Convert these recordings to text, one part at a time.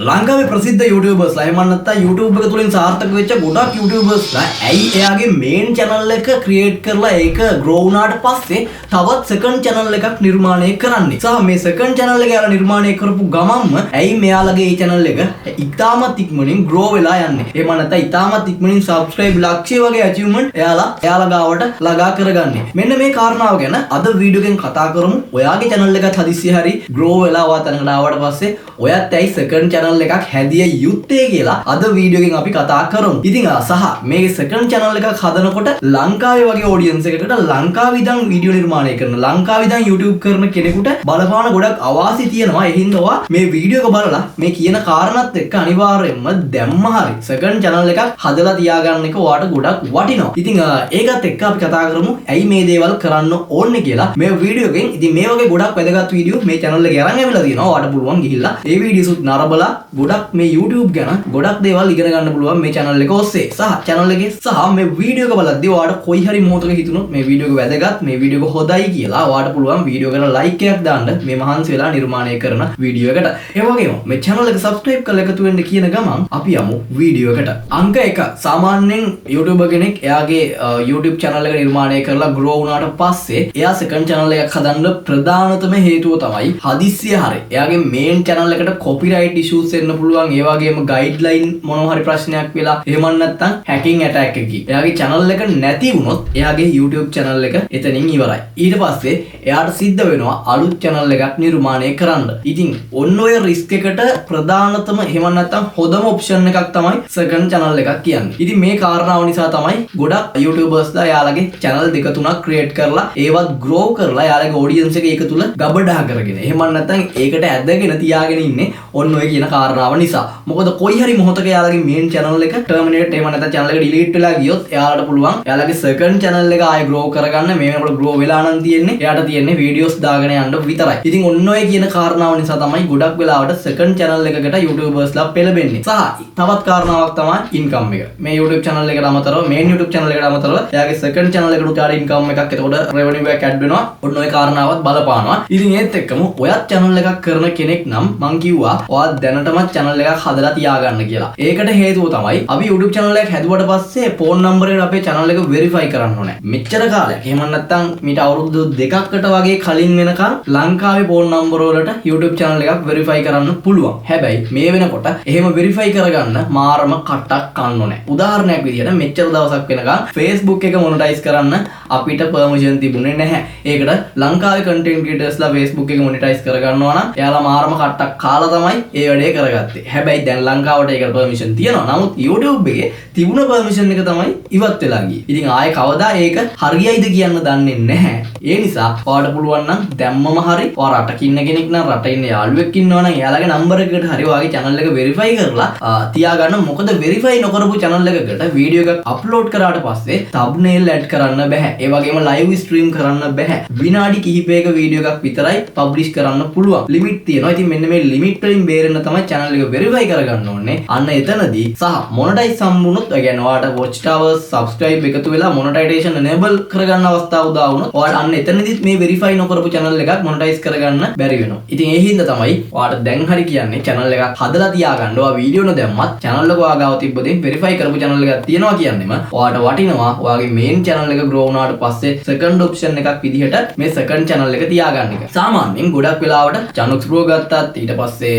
ලංකාවේ ප්‍රසිද්ධ YouTubers එහෙම නැත්නම් YouTube එක තුලින් සාර්ථක වෙච්ච ගොඩක් YouTubersලා ඇයි එයාගේ main channel එක create කරලා ඒක grow වුණාට පස්සේ තවත් second channel එකක් නිර්මාණය කරන්නේ. සහ මේ second channel එක යාලා නිර්මාණය කරපු ගමන්ම ඇයි මෙයාලගේ මේ channel එක ඉතාමත් ඉක්මනින් grow වෙලා යන්නේ. එහෙම නැත්නම් ඉතාමත් ඉක්මනින් subscribe ලක්ෂය වගේ achievement එයාලා ගාවට ළඟා කරගන්නේ. මෙන්න මේ කාරණාව ගැන අද වීඩියෝ එකෙන් කතා කරමු. ඔයාගේ channel එකත් හදිස්සිය හරි grow වෙලා වාතනකට ආවට පස්සේ ඔයත් ඇයි second channel එකක් හැදිය යුත්තේ කියලා අද වීඩියෝ එකෙන් අපි කතා කරමු. ඉතින් සහ මේ second channel එකක් හදනකොට ලංකාවේ වගේ audience එකකට ලංකාවේ ඉඳන් වීඩියෝ නිර්මාණය කරන ලංකාවේ ඉඳන් YouTube කරන කෙනෙකුට බලපාන ගොඩක් අවාසි තියෙනවා. ඒ හින්දා ඔයා මේ වීඩියෝ එක බලලා මේ කියන කාරණාත් එක්ක අනිවාර්යයෙන්ම දැම්ම හරි second channel එකක් හදලා තියාගන්න එක ඔයාට ගොඩක් වටිනවා. ඉතින් ඒකත් එක්ක අපි කතා කරමු ඇයි මේ දේවල් කරන්න ඕනේ කියලා මේ වීඩියෝ එකෙන්. ඉතින් මේ වගේ ගොඩක් වැදගත් වීඩියෝ මේ channel එකේ අරන් ඇවිල්ලා තියෙනවා. ඔයාට පුළුවන් ගිහිල්ලා ඒ වීඩියෝස් නරබලා ගොඩක් මේ YouTube ගැන ගොඩක් දේවල් ඉගෙන ගන්න පුළුවන් මේ channel එක ඔස්සේ. සහ channel එකේ සහ මේ වීඩියෝ එක බලද්දී ඔයාට කොයි හරි මොහොතක හිතුනොත් මේ වීඩියෝ එක වැදගත් මේ වීඩියෝ එක හොඳයි කියලා ඔයාට පුළුවන් වීඩියෝ එකට like එකක් දාන්න මේ මහන්සි වෙලා නිර්මාණය කරන වීඩියෝ එකට. ඒ වගේම මේ channel එක subscribe කරලා එකතු වෙන්න කියන ගමන් අපි යමු වීඩියෝ එකට. අංක 1 සාමාන්‍යයෙන් YouTuber කෙනෙක් එයාගේ YouTube channel එක නිර්මාණය කරලා grow වුණාට පස්සේ එයා second channel එකක් හදන්න ප්‍රධානතම හේතුව තමයි හදිස්සිය හරි එයාගේ main channel එකට copyright issues එන්න පුළුවන්. ඒ වගේම guideline මොනවා හරි ප්‍රශ්නයක් වෙලා එහෙම නැත්නම් hacking attack එකකින් එයාගේ channel එක නැති වුණොත් එයාගේ YouTube channel එක එතනින් ඉවරයි. ඊට පස්සේ එයාට සිද්ධ වෙනවා අලුත් channel එකක් නිර්මාණය කරන්න. ඉතින් ඔන්න ඔය risk එකට ප්‍රධානතම එහෙම නැත්නම් හොඳම option එකක් තමයි second channel එකක් කියන්නේ. ඉතින් මේ කාරණාව නිසා තමයි ගොඩක් YouTubersලා යාලගේ channel දෙක තුනක් create කරලා ඒවත් grow කරලා යාලගේ audience එක ඒක තුල ගබඩා කරගෙන එහෙම නැත්නම් ඒකට ඇදගෙන තියාගෙන ඉන්නේ ඔන්න ඔය කියන කාරණාව නිසා. මොකද කොයි හරි මොහොතක යාලගේ main channel එක terminate එහෙම නැත්නම් channel එක delete වෙලා ගියොත් එයාලට පුළුවන් යාලගේ second channel එක ආයෙ grow කරගන්න. මේ වෙනකොට grow වෙලා නම් තියෙන්නේ එයාට තියෙන්නේ videos දාගෙන යන්න විතරයි. ඉතින් ඔන්න ඔය කියන කාරණාව නිසා තමයි ගොඩක් වෙලාවට second channel එකකට YouTubersලා පෙළඹෙන්නේ. සහ තවත් කාරණාවක් තමයි income එක. මේ YouTube channel එකට අමතරව main YouTube channel එකට අමතරව එයාගේ second channel එකට උදාර income එකක් එතකොට revenue එක add වෙනවා. ඔන්න ඔය කාරණාවත් බලපානවා. ඉතින් ඒත් එක්කම ඔයත් channel එකක් කරන කෙනෙක් නම් මං කිව්වා ඔයා දැනටමත් channel එකක් හදලා තියාගන්න කියලා. ඒකට හේතුව තමයි අපි YouTube channel එකක් හැදුවට පස්සේ phone number එකට අපේ channel එක verify කරන්න ඕනේ. මෙච්චර කාලයක් එහෙම නැත්නම් මීට අවුරුදු දෙකකට වගේ කලින් වෙනකන් ලංකාවේ phone number වලට YouTube channel එකක් verify කරන්න පුළුවන්. හැබැයි මේ වෙනකොට එහෙම verify කරගන්න මාරම කටක් කන්න ඕනේ. උදාහරණයක් විදිහට මෙච්චර දවසක් වෙනකන් Facebook එක monetize කරන්න අපිට permission තිබුණේ නැහැ. ඒකට ලංකාවේ content creatorsලා Facebook එක monetize කරගන්නවා නම් එයාලා මාරම කට්ටක් කාලා තමයි ඒ වැඩේ කරගත්තේ. හැබැයි දැන් ලංකාවට ඒකට permission තියෙනවා. නමුත් YouTube එකේ තිබුණ permission එක තමයි ඉවත් වෙලා ගියේ. ඉතින් ආයේ කවදා ඒක හරියයිද කියන්න දන්නේ නැහැ. ඒ නිසා ඔයාලට පුළුවන් නම් දැම්මම හරි ඔයා රටක ඉන්න කෙනෙක් නම් රටේ ඉන්න යාළුවෙක් ඉන්නවා නම් එයාලගේ number එකකට හරි ඔයාගේ channel එක verify කරලා තියාගන්න. මොකද verify නොකරපු channel එකකට වීඩියෝ එකක් upload කරාට පස්සේ thumbnail add කරන්න බෑ. ඒ වගේම live stream කරන්න බෑ. විනාඩි කිහිපයක වීඩියෝ එකක් විතරයි publish කරන්න පුළුවන්. limit තියෙනවා. ඉතින් මෙන්න මේ limit වලින් බේරෙන්න තමයි channel එක verify කරගන්න ඕනේ. අන්න එතනදී සහ monetize සම්මුණොත් ඒ කියන්නේ ඔයාට watch towers subscribe එකතු වෙලා monetization enable කරගන්න අවස්ථාව උදා වුණොත් ඔයාට අන්න එතනදිත් මේ verify නොකරපු channel එකක් monetize කරගන්න බැරි වෙනවා. ඉතින් ඒ හින්දා තමයි ඔයාට දැන් හරි කියන්නේ channel එකක් හදලා තියාගන්න. ඔයා වීඩියෝ නොදැම්මත් channel එක ඔයා ගාව තිබ්බොතින් verify කරපු channel එකක් තියෙනවා කියන්නේම ඔයාට වටිනවා. ඔයාගේ main channel එක grow වුණාට පස්සේ second option එකක් විදිහට මේ second channel එක තියාගන්න එක. සාමාන්‍යයෙන් ගොඩක් වෙලාවට Chanox Pro ගත්තත් ඊට පස්සේ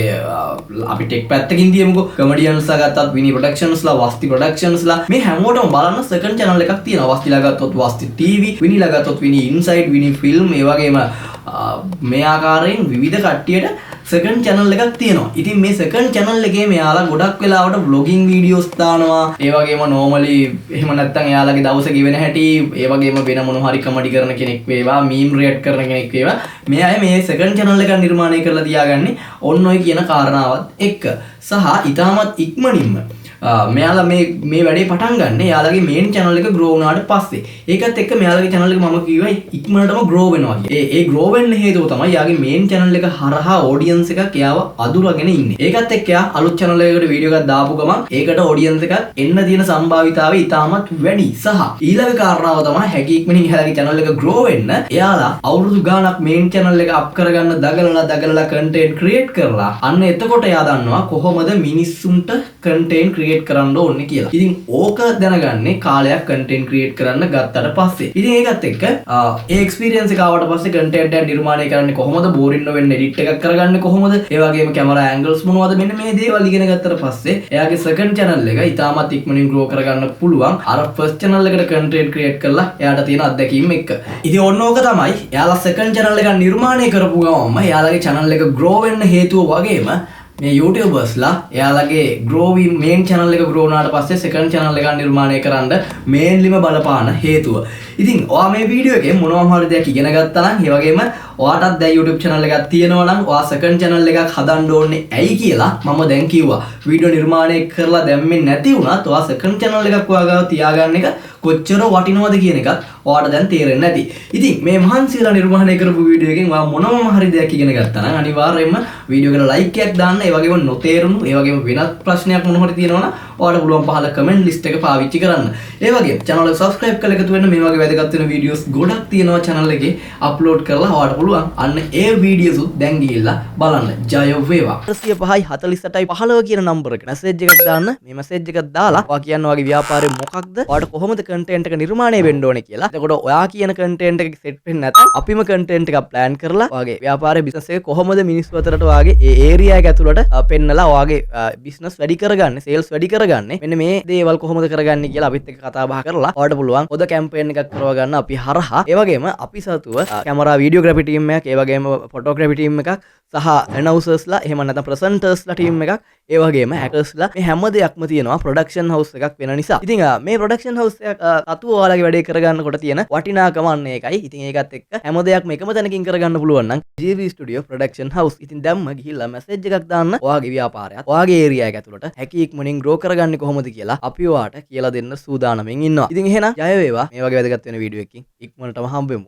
අපි tech පැත්තකින් තියමුකෝ comediansලා ගත්තත් Winnie Productionsලා Wasti Productionsලා මේ හැමෝටම බලන්න second channel එකක් තියෙනවා. Wastiලා ගත්තොත් Wasti TV, Winnieලා ගත්තොත් Winnie Inside, Winnie Film, ඒ වගේම මේ ආකාරයෙන් විවිධ කට්ටියට second channel එකක් තියෙනවා. ඉතින් මේ second channel එකේ මෙයාලා ගොඩක් වෙලාවට vlogging videos දානවා. ඒ වගේම normally එහෙම නැත්නම් එයාලගේ දවස ගෙවෙන හැටි, ඒ වගේම වෙන මොන හරි comedy කරන කෙනෙක් වේවා, meme react කරන කෙනෙක් වේවා, මේ අය මේ second channel එකක් නිර්මාණය කරලා තියාගන්නේ ඔන්න ඔය කියන කාරණාවත් එක්ක. සහ ඊටමත් ඉක්මනින්ම මෙයාලා මේ වැඩේ පටන් ගන්න එයාලගේ මේන් channel එක grow වුණාට පස්සේ ඒකත් එක්ක මෙයාලගේ channel එක මම කිව්වා ඉක්මනටම grow වෙනවා කියලා. ඒ grow වෙන්න හේතුව තමයි එයාගේ මේන් channel එක හරහා audience එකක් එයාව අඳුරගෙන ඉන්නේ. ඒකත් එක්ක එයා අලුත් channel එකකට වීඩියෝ එකක් දාපු ගමන් ඒකට audience එකක් එන්න තියෙන සම්භාවිතාවය ඉතාමත් වැඩි. සහ ඊළඟ කාරණාව තමයි හැකි ඉක්මනින් එයාලගේ channel එක grow වෙන්න එයාලා අවුරුදු ගාණක් මේන් channel එක up කරගන්න දගලලා content create කරලා අන්න එතකොට එයා දන්නවා කොහොමද මිනිස්සුන්ට content create කරන්න ඕනේ කියලා. ඉතින් ඕක දැනගන්නේ කාලයක් content create කරන්න ගත්තට පස්සේ. ඉතින් ඒකත් එක්ක ඒ experience එක ආවට පස්සේ content එක නිර්මාණය කරන්නේ කොහොමද, boring නොවෙන්න edit එකක් කරගන්නේ කොහොමද, ඒ වගේම camera angles මොනවද, මෙන්න මේ දේවල් ඉගෙන ගත්තට පස්සේ එයාගේ second channel එක ඉතාමත් ඉක්මනින් grow කරගන්න පුළුවන් අර first channel එකට content create කරලා එයාට තියෙන අත්දැකීම් එක්ක. ඉතින් ඔන්න ඕක තමයි එයාලා second channel එක නිර්මාණය කරපු ගමන්ම එයාලගේ channel එක grow වෙන්න හේතුව වගේම මේ YouTubersලා එයාලගේ growing main channel එක grow වුණාට පස්සේ second channel එක නිර්මාණය කරන්න mainlyම බලපාන හේතුව. ඉතින් ඔයා මේ වීඩියෝ එකේ මොනවාම හරි දෙයක් ඉගෙන ගත්තා නම් ඒ වගේම ඔයාටත් දැන් YouTube channel එකක් තියෙනවා නම් ඔයා second channel එකක් හදන්න ඕනේ ඇයි කියලා මම දැන් කිව්වා. වීඩියෝ නිර්මාණය කරලා දැම්මේ නැති වුණත් ඔයා second channel එකක් ඔයාගාව තියාගන්න එක කොච්චර වටිනවද කියන එකත් ඔයාට දැන් තේරෙන්නේ නැති. ඉතින් මේ මහන්සියලා නිර්මාණය කරපු වීඩියෝ එකෙන් ඔයා මොනවාම හරි දෙයක් ඉගෙන ගත්තා නම් අනිවාර්යයෙන්ම වීඩියෝ එකට like එකක් දාන්න. ඒ වගේම නොතේරුණු ඒ වගේම වෙනත් ප්‍රශ්නයක් මොන හරි තියෙනවා නම් ඔයාලට පුළුවන් පහල comment list එක පාවිච්චි කරන්න. ඒ වගේම channel එක subscribe කරලා එකතු වෙන්න. මේ වගේ වැදගත් වෙන videos ගොඩක් තියෙනවා channel එකේ upload කරලා ඔයාලට පුළුවන් අන්න ඒ videos උත් දැන් ගිහිල්ලා බලන්න. ජය වේවා. 105යි 48යි 15 කියන number එකට message එකක් දාන්න. මේ message එක දාලා ඔයා කියන්න ඔයාගේ ව්‍යාපාරේ මොකක්ද? ඔයාට කොහොමද content එක නිර්මාණය වෙන්න ඕනේ කියලා. එතකොට ඔයා කියන content එක set වෙන්නේ නැත්නම් අපිම content එකක් plan කරලා ඔයාගේ ව්‍යාපාරේ business එක කොහොමද මිනිස්සු අතරට ඔයාගේ ඒ area එක ඇතුළට පෙන්නලා ඔයාගේ business වැඩි කරගන්නේ, sales වැඩි කරගන්නේ. මෙන්න මේ දේවල් කොහොමද කරගන්නේ කියලා අපිත් එක්ක කතා බහ කරලා ඔයාලට පුළුවන් පොද campaign එකක් කරව ගන්න අපි හරහා. ඒ වගේම අපි සතුව camera videography team එකක්, ඒ වගේම photography team එකක් සහ announcers ලා එහෙම නැත්නම් presenters ලා team එකක්, ඒ වගේම actors ලා මේ හැම දෙයක්ම තියෙනවා production house එකක් වෙන නිසා. ඉතින් මේ production house එක අතුව ඔයාලගේ වැඩේ කරගන්නකොට තියෙන වටිනාකම අන්න ඒකයි. ඉතින් ඒකත් එක්ක හැම දෙයක්ම එකම තැනකින් කරගන්න පුළුවන් නම් GV Studio Production House. ඉතින් දැම්ම ගිහිල්ලා message එකක් දාන්න ඔයාගේ ව්‍යාපාරයත් ඔයාගේ area එක ඇතුළට හැකි ඉක්මනින් grow කරගන්නේ කොහොමද කියලා අපි ඔයාට කියලා දෙන්න සූදානම්ෙන් ඉන්නවා. ඉතින් එහෙනම් ජය වේවා. මේ වගේ වැදගත් වෙන වීඩියෝ එකකින් ඉක්මනටම හම්බෙමු.